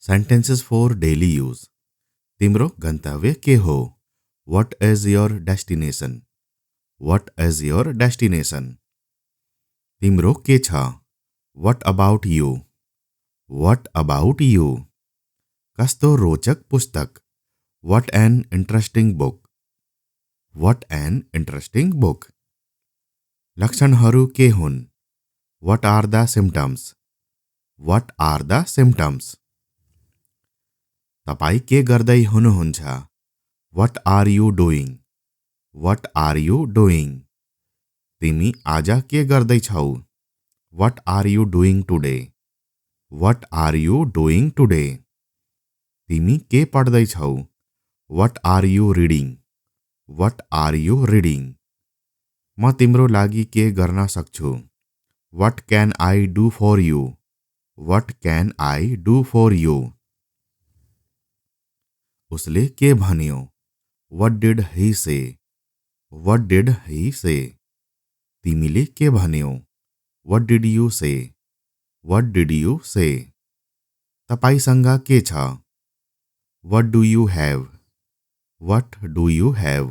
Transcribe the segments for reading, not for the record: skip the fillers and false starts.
Sentences for daily use. तिम्रो गन्तव्य के हो? What is your destination? What is your destination? तिम्रो के छ? What about you? What about you? कस्तो रोचक पुस्तक? What an interesting book. What an interesting book. लक्षणहरू के हुन्? What are the symptoms? What are the symptoms? तपाई के गर्दै हुनुहुन्छ? What are you doing? What are you doing? तिमी आज के गर्दैछौ? What are you doing today? What are you doing today? तिमी के पढ्दैछौ? What are you reading? What are you reading? म तिम्रो लागि के गर्न सक्छु? What can I do for you? What can I do for you? उसले के भन्यो? What did he say? What did he say? तिमीले के भन्यौ? What did you say? What did you say? तपाईसँग के छ? What do you have? What do you have?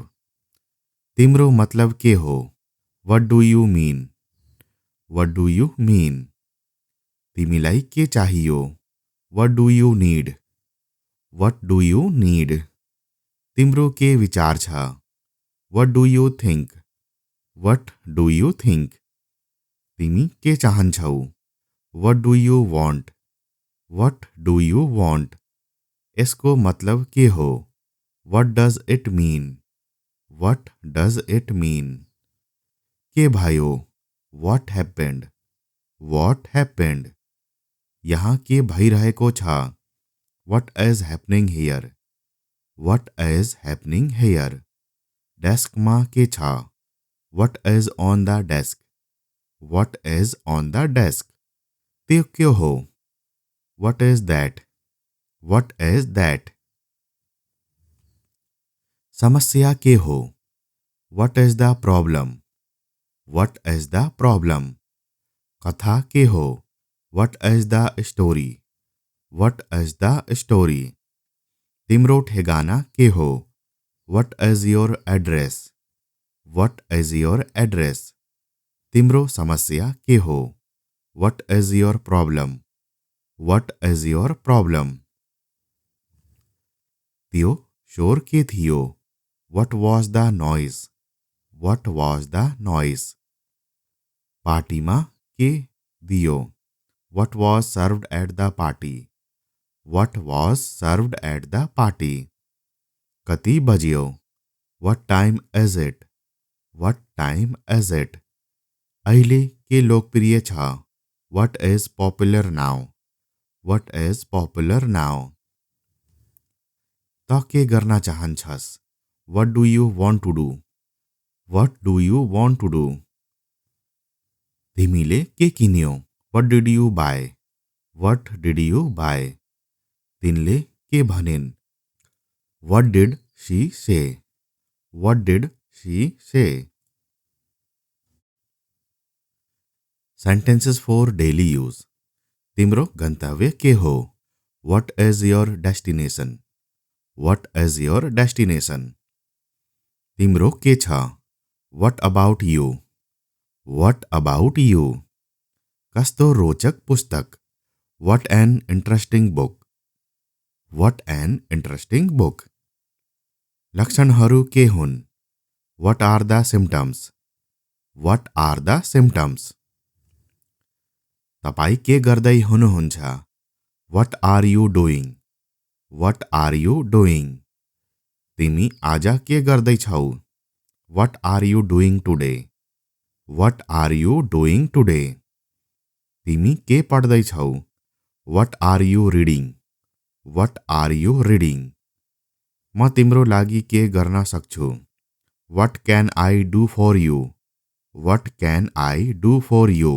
तिम्रो मतलब के हो? What do you mean? What do you mean? तिमीलाई के चाहियो? What do you need? What do you need? तिम्रो के विचार छ? What do you think? What do you think? तिमी के चाहन्छौ? What do you want? What do you want? यसको मतलब के हो? What does it mean? What does it mean? के भयो? What happened? What happened? यहाँ के भइरहेको छ? What is happening here? What is happening here? Desk मा के छ? What is on the desk? What is on the desk? त्यो के हो? What is that? What is that? समस्या के हो? What is the problem? What is the problem? कथा के हो? What is the story? What is the story? तिम्रो ठेगाना के हो? What is your address? What is your address? तिम्रो समस्या के हो? What is your problem? What is your problem? त्यो शोर के थियो? What was the noise? What was the noise? पार्टीमा के दियो? What was served at the party? What was served at the party? कति बज्यो? What time is it? What time is it? अहिले के लोकप्रिय छ? What is popular now? What is popular now? त के गर्न चाहन्छस्? What do you want to do? What do you want to do? तिमीले के किन्यौ? What did you buy? What did you buy? तिनले के भनिन्? What did she say? What did she say? Sentences for daily use. तिम्रो गन्तव्य के हो? What is your destination? What is your destination? तिम्रो के छ? What about you? What about you? कस्तो रोचक पुस्तक? What an interesting book. What an interesting book. लक्षणहरू के हुन्? What are the symptoms? What are the symptoms? तपाई के गर्दै हुनुहुन्छ? What are you doing? What are you doing? तिमी आज के गर्दैछौ? What are you doing today? What are you doing today? तिमी के पढ्दैछौ? What are you reading? What are you reading? म तिम्रो लागि के गर्न सक्छु? What can I do for you? What can I do for you?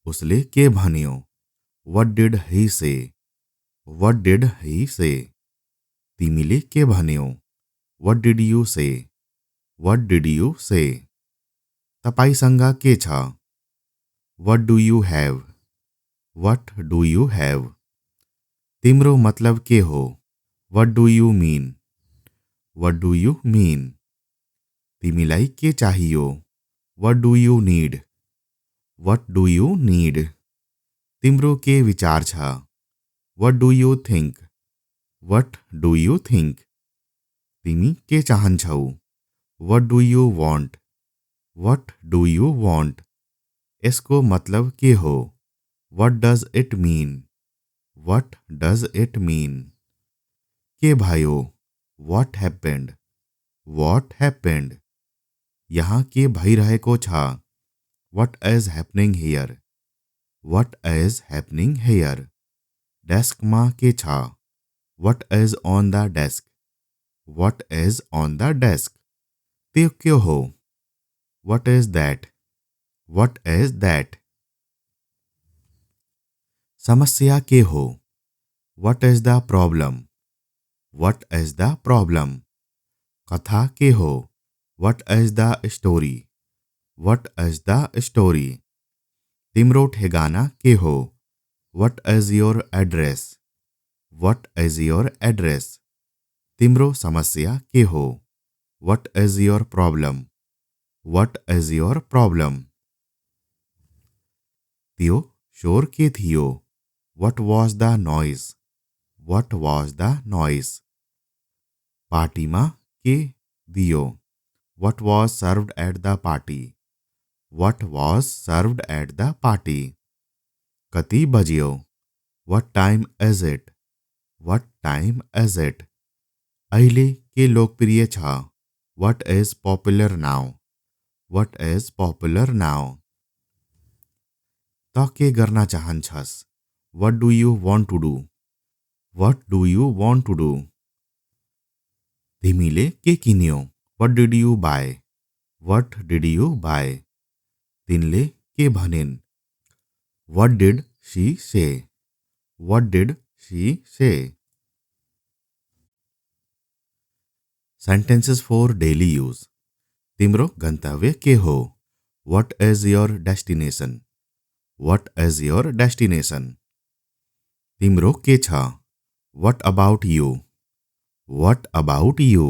उसले के भन्यो? What did he say? What did he say? तिमीले के भन्यौ? What did you say? What did you say? तपाईसँग के छ? What do you have? What do you have? तिम्रो मतलब के हो? What do you mean? What do you mean? तिमीलाई के चाहियो? What do you need? What do you need? तिम्रो के विचार छ? What do you think? What do you think? तिमी के चाहन्छौ? What do you want? What do you want? यसको मतलब के हो? What does it mean? What does it mean? के भयो? What happened? What happened? यहाँ के भइरहेको छ? What is happening here? What is happening here? Desk मा के छ? What is on the desk? What is on the desk? त्यो के हो? What is that? What is that? समस्या के हो? What is the problem? What is the problem? कथा के हो? What is the story? What is the story? तिम्रो ठेगाना के हो? What is your address? What is your address? तिम्रो समस्या के हो? What is your problem? What is your problem? त्यो शोर के थियो? What was the noise? What was the noise? पार्टीमा के दियो? What was served at the party? What was served at the party? कति बज्यो? What time is it? What time is it? अहिले के लोकप्रिय छ? What is popular now? What is popular now? त के गर्न चाहन्छस्? What do you want to do? What do you want to do? तिमीले के किन्यौ? What did you buy? What did you buy? तिनले के भनिन्? What did she say? What did she say? Sentences for daily use. तिम्रो गन्तव्य के हो? What is your destination? What is your destination? तिम्रो के छ? What about you? What about you?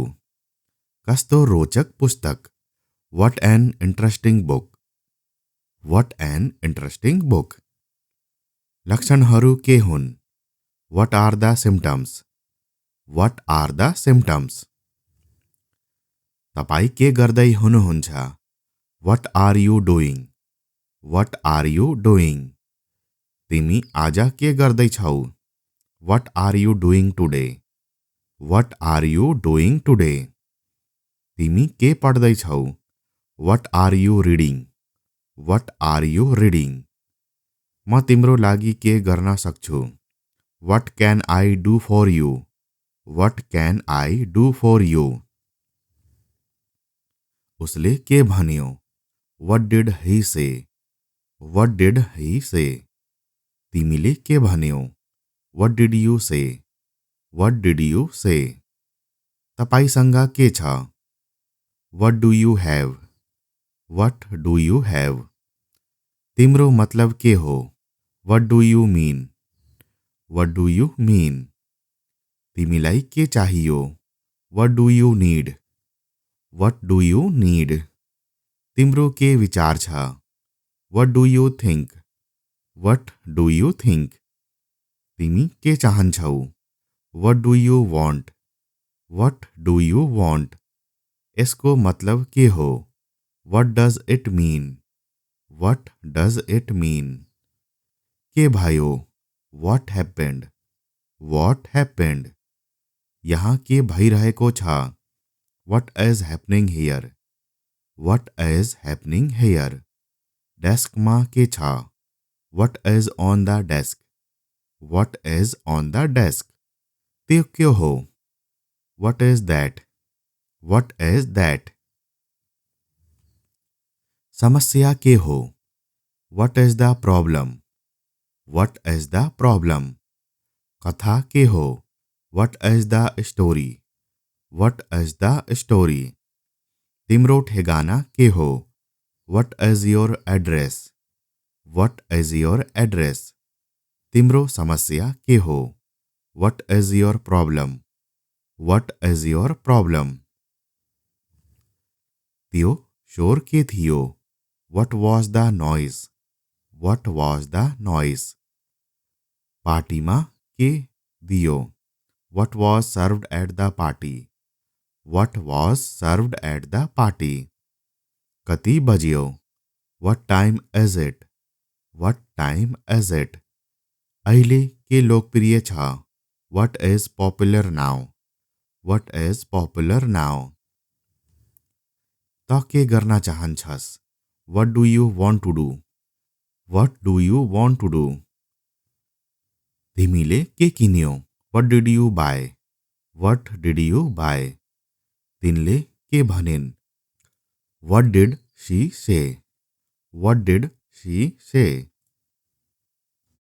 कस्तो रोचक पुस्तक? What an interesting book. What an interesting book. लक्षणहरू के हुन्? What are the symptoms? What are the symptoms? तपाई के गर्दै हुनुहुन्छ? What are you doing? What are you doing? तिमी आज के गर्दैछौ? What are you doing today? What are you doing today? तिमी के पढ्दैछौ? What are you reading? What are you reading? म तिम्रो लागि के गर्न सक्छु? What can I do for you? What can I do for you? उसले के भन्यो? What did he say? What did he say? तिमीले के भन्यौ? What did you say? What did you say? तपाईसँग के छ? What do you have? What do you have? तिम्रो मतलब के हो? What do you mean? What do you mean? तिमीलाई के चाहियो? What do you need? What do you need? तिम्रो के विचार छ? What do you think? What do you think? तिमी के चाहन्छौ? What do you want? What do you want? यसको मतलब के हो? What does it mean? What does it mean? के भयो? What happened? What happened? यहाँ के भइरहेको छ? What is happening here? What is happening here? Desk मा के छ? What is on the desk? What is on the desk? त्यो के हो? What is that? What is that? समस्या के हो? What is the problem? What is the problem? कथा के हो? What is the story? What is the story? तिम्रो ठेगाना के हो? What is your address? What is your address? तिम्रो समस्या के हो? What is your problem? What is your problem? त्यो शोर के थियो? What was the noise? What was the noise? पार्टीमा के दियो? What was served at the party? What was served at the party? कति बज्यो? What time is it? What time is it? अहिले के लोकप्रिय छ? What is popular now? What is popular now? त के गर्न चाहन्छस्? What do you want to do? What do you want to do? तिमीले के किन्यौ? What did you buy? What did you buy? तिनले के भनिन्? What did she say? What did she say?